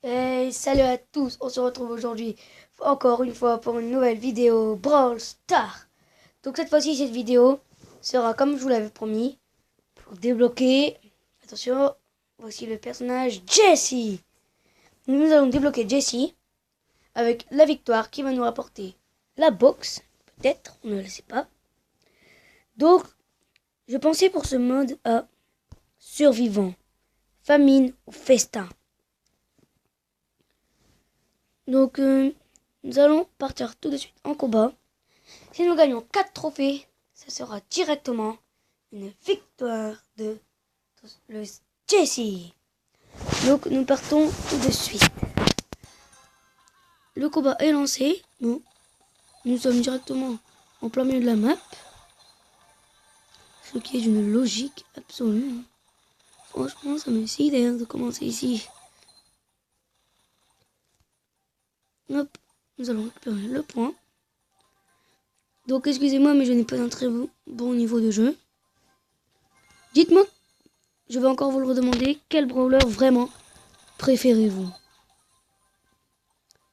Hey, salut à tous, on se retrouve aujourd'hui encore une fois pour une nouvelle vidéo Brawl Stars. Donc cette fois-ci, cette vidéo sera comme je vous l'avais promis, pour débloquer, attention, voici le personnage Jessie. Nous allons débloquer Jessie avec la victoire qui va nous rapporter la box, peut-être, on ne le sait pas. Donc, je pensais pour ce mode à survivant, famine ou festin. Donc, nous allons partir tout de suite en combat. Si nous gagnons 4 trophées, ce sera directement une victoire de le Jessie. Donc, nous partons tout de suite. Le combat est lancé. Nous sommes directement en plein milieu de la map. Ce qui est d'une logique absolue. Franchement, ça me sidère de commencer ici. Hop, nous allons récupérer le point. Donc, excusez-moi, mais je n'ai pas un très bon niveau de jeu. Dites-moi, je vais encore vous le redemander, quel brawler vraiment préférez-vous?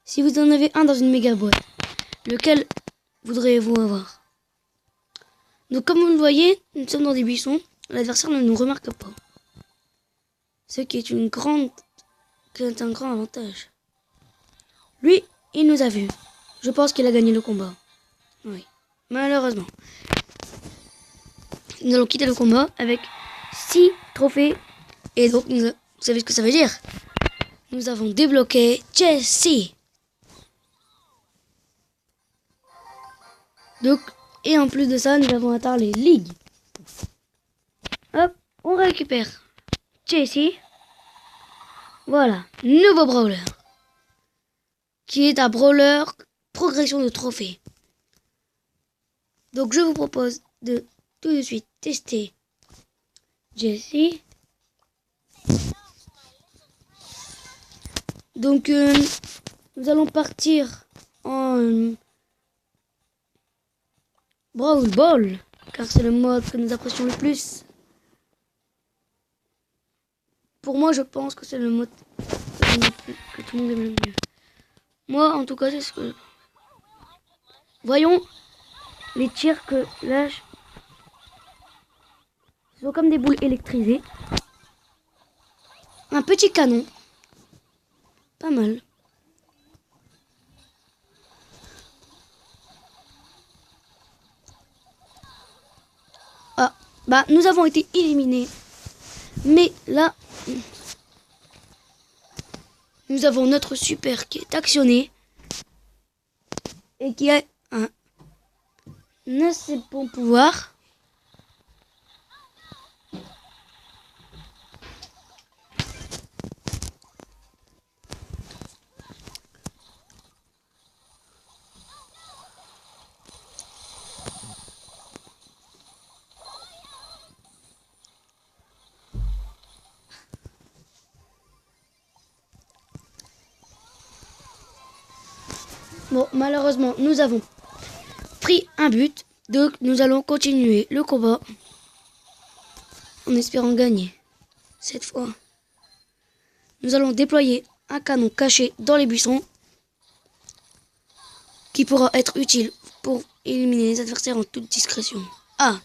Si vous en avez un dans une méga boîte, lequel voudriez-vous avoir? Donc, comme vous le voyez, nous sommes dans des buissons. L'adversaire ne nous remarque pas. Ce qui est un grand avantage. Lui, il nous a vus. Je pense qu'il a gagné le combat. Oui, malheureusement. Nous allons quitter le combat avec 6 trophées. Et donc, vous savez ce que ça veut dire? Nous avons débloqué Jessie. Donc, et en plus de ça, nous avons atteint les ligues. Hop, on récupère Jessie. Voilà, nouveau brawler. Qui est un brawler progression de trophées. Donc, je vous propose de tout de suite tester Jessie. Donc, nous allons partir en Brawl Ball, car c'est le mode que nous apprécions le plus. Pour moi, je pense que c'est le mode que tout le monde aime le mieux. Moi, en tout cas, c'est ce que... Voyons les tirs que lâche. Ce sont comme des boules électrisées. Un petit canon. Pas mal. Ah, bah, nous avons été éliminés. Mais là, nous avons notre super qui est actionné. Et qui a un assez bon pouvoir. Bon, malheureusement, nous avons pris un but. Donc, nous allons continuer le combat en espérant gagner. Cette fois, nous allons déployer un canon caché dans les buissons qui pourra être utile pour éliminer les adversaires en toute discrétion. Ah,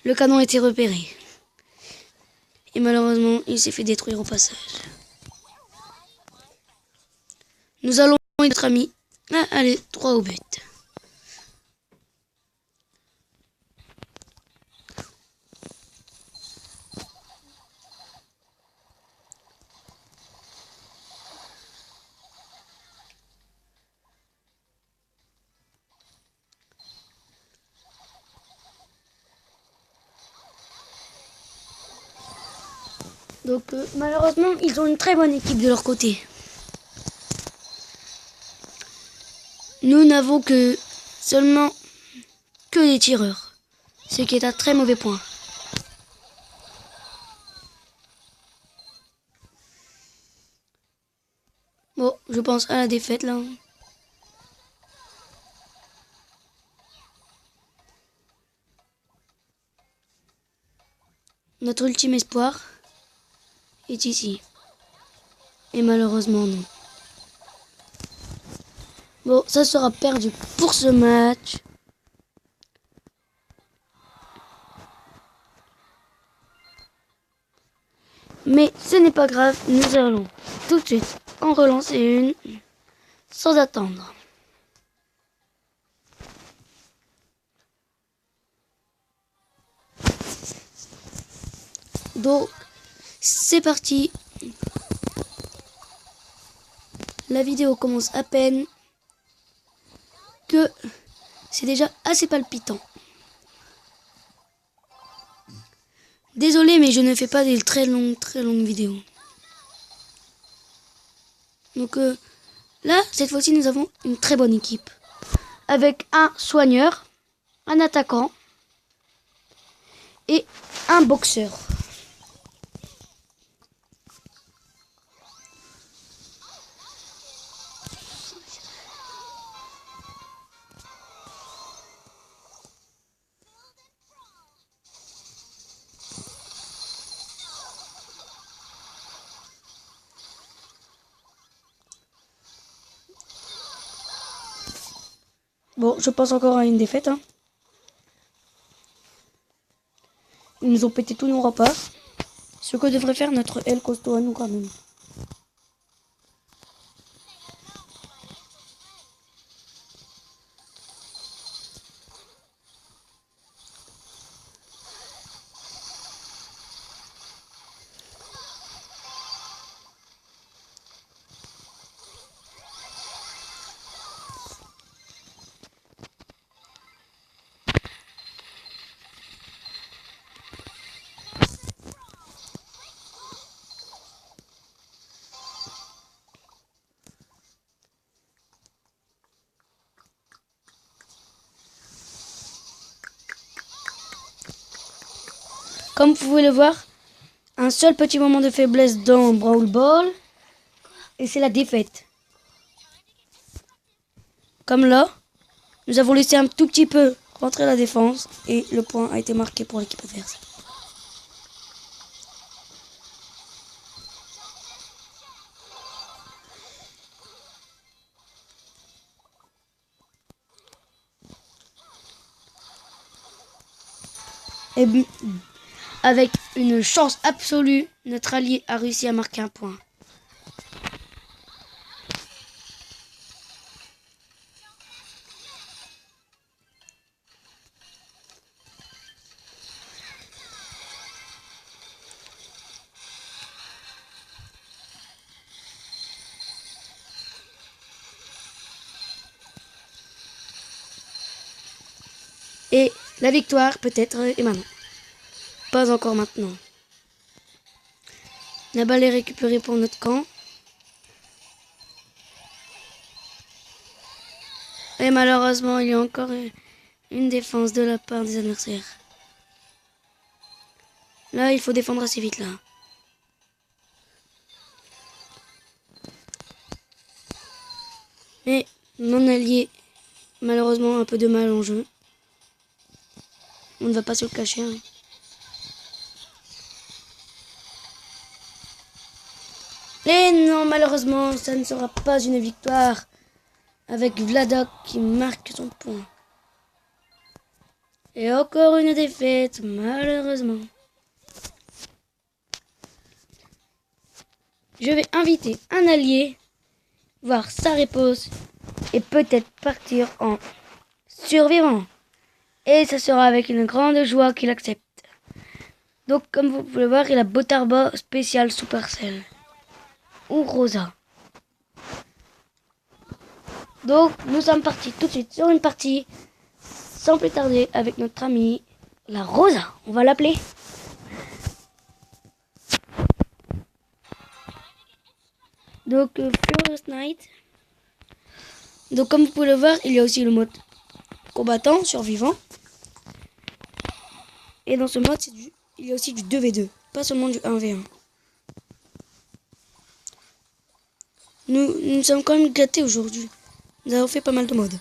le canon a été repéré. Et malheureusement, il s'est fait détruire au passage. Nous allons aider notre ami à aller droit au but. Donc malheureusement, ils ont une très bonne équipe de leur côté. Nous n'avons que seulement que des tireurs, ce qui est un très mauvais point. Bon, je pense à la défaite là. Notre ultime espoir est ici. Et malheureusement non. Bon, ça sera perdu pour ce match. Mais ce n'est pas grave, nous allons tout de suite en relancer une sans attendre. Donc, c'est parti. La vidéo commence à peine que c'est déjà assez palpitant. Désolé, mais je ne fais pas des très longues vidéos. Donc là, cette fois-ci, nous avons une très bonne équipe. Avec un soigneur, un attaquant et un boxeur. Bon, je pense encore à une défaite. Hein. Ils nous ont pété tous nos repas. Ce que devrait faire notre El Costo à nous quand même. Comme vous pouvez le voir, un seul petit moment de faiblesse dans Brawl Ball et c'est la défaite. Comme là, nous avons laissé un tout petit peu rentrer la défense et le point a été marqué pour l'équipe adverse. Et avec une chance absolue, notre allié a réussi à marquer un point. Et la victoire peut-être est maintenant. Pas encore maintenant. La balle est récupérée pour notre camp. Et malheureusement, il y a encore une défense de la part des adversaires. Là, il faut défendre assez vite là. Mais mon allié, malheureusement, a un peu de mal en jeu. On ne va pas se le cacher. Hein. Et non, malheureusement, ça ne sera pas une victoire. Avec Vladoc qui marque son point. Et encore une défaite, malheureusement. Je vais inviter un allié, voir sa réponse et peut-être partir en survivant. Et ça sera avec une grande joie qu'il accepte. Donc, comme vous pouvez le voir, il a Botarba spécial Supercell. Ou Rosa. Donc, nous sommes partis tout de suite sur une partie, sans plus tarder, avec notre amie, la Rosa. On va l'appeler. Donc, Furious Night. Donc, comme vous pouvez le voir, il y a aussi le mode combattant, survivant. Et dans ce mode, il y a aussi du 2v2, pas seulement du 1v1. Nous sommes quand même gâtés aujourd'hui. Nous avons fait pas mal de modes.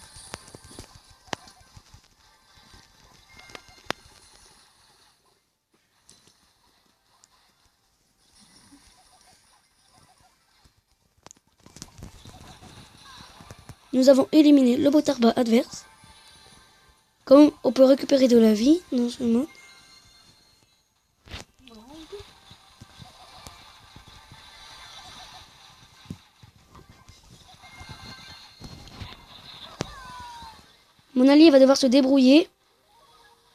Nous avons éliminé le Botarba adverse. Comme on peut récupérer de la vie dans ce mode. Mon allié va devoir se débrouiller.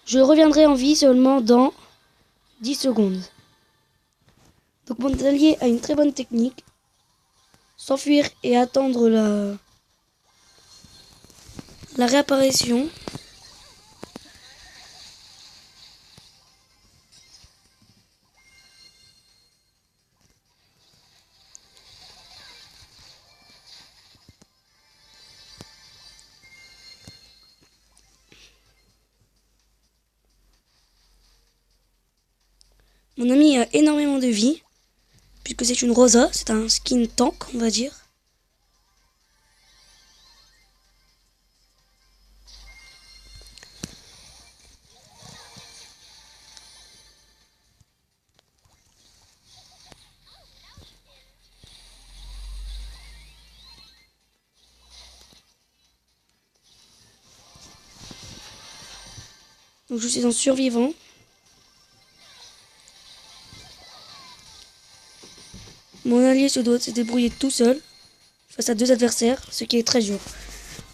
Je reviendrai en vie seulement dans 10 secondes. Donc mon allié a une très bonne technique. S'enfuir et attendre la réapparition. Mon ami a énormément de vie, puisque c'est une Rosa, c'est un skin tank, on va dire. Donc je suis un survivant. Mon allié se doit se débrouiller tout seul face à 2 adversaires, ce qui est très dur.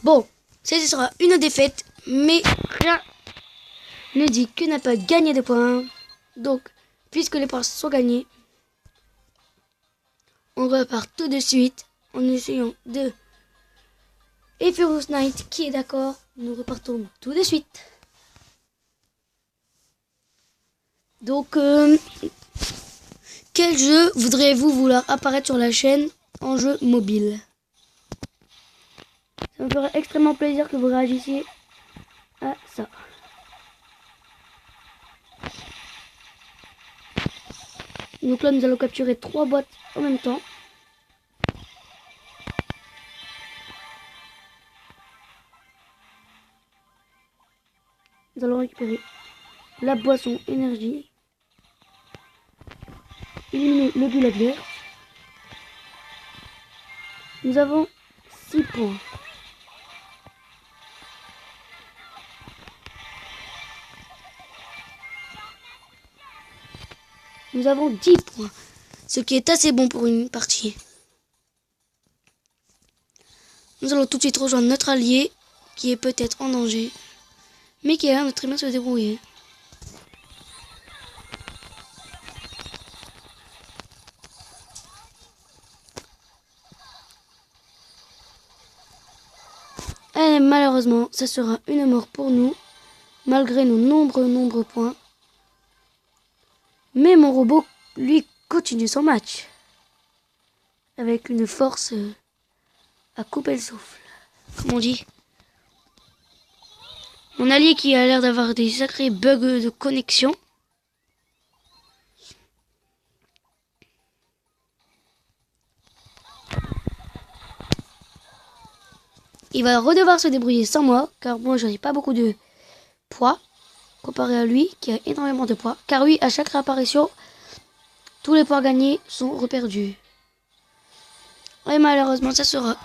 Bon, ce sera une défaite, mais rien ne dit que n'a pas gagné de points. Donc, puisque les points sont gagnés, on repart tout de suite en essayant de... Et Furious Knight qui est d'accord, nous repartons tout de suite. Donc, quel jeu voudriez-vous vouloir apparaître sur la chaîne en jeu mobile? Ça me ferait extrêmement plaisir que vous réagissiez à ça. Donc là, nous allons capturer 3 boîtes en même temps. Nous allons récupérer la boisson énergie. Éliminer le bulle adverse. Nous avons 6 points. Nous avons 10 points. Ce qui est assez bon pour une partie. Nous allons tout de suite rejoindre notre allié qui est peut-être en danger. Mais qui a l'air de très bien se débrouiller. Et malheureusement, ça sera une mort pour nous, malgré nos nombreux points. Mais mon robot, lui, continue son match. Avec une force à couper le souffle, comme on dit. Mon allié qui a l'air d'avoir des sacrés bugs de connexion. Il va redevoir se débrouiller sans moi, car moi je n'ai pas beaucoup de poids, comparé à lui qui a énormément de poids. Car oui, à chaque réapparition, tous les points gagnés sont reperdus. Et malheureusement, ça sera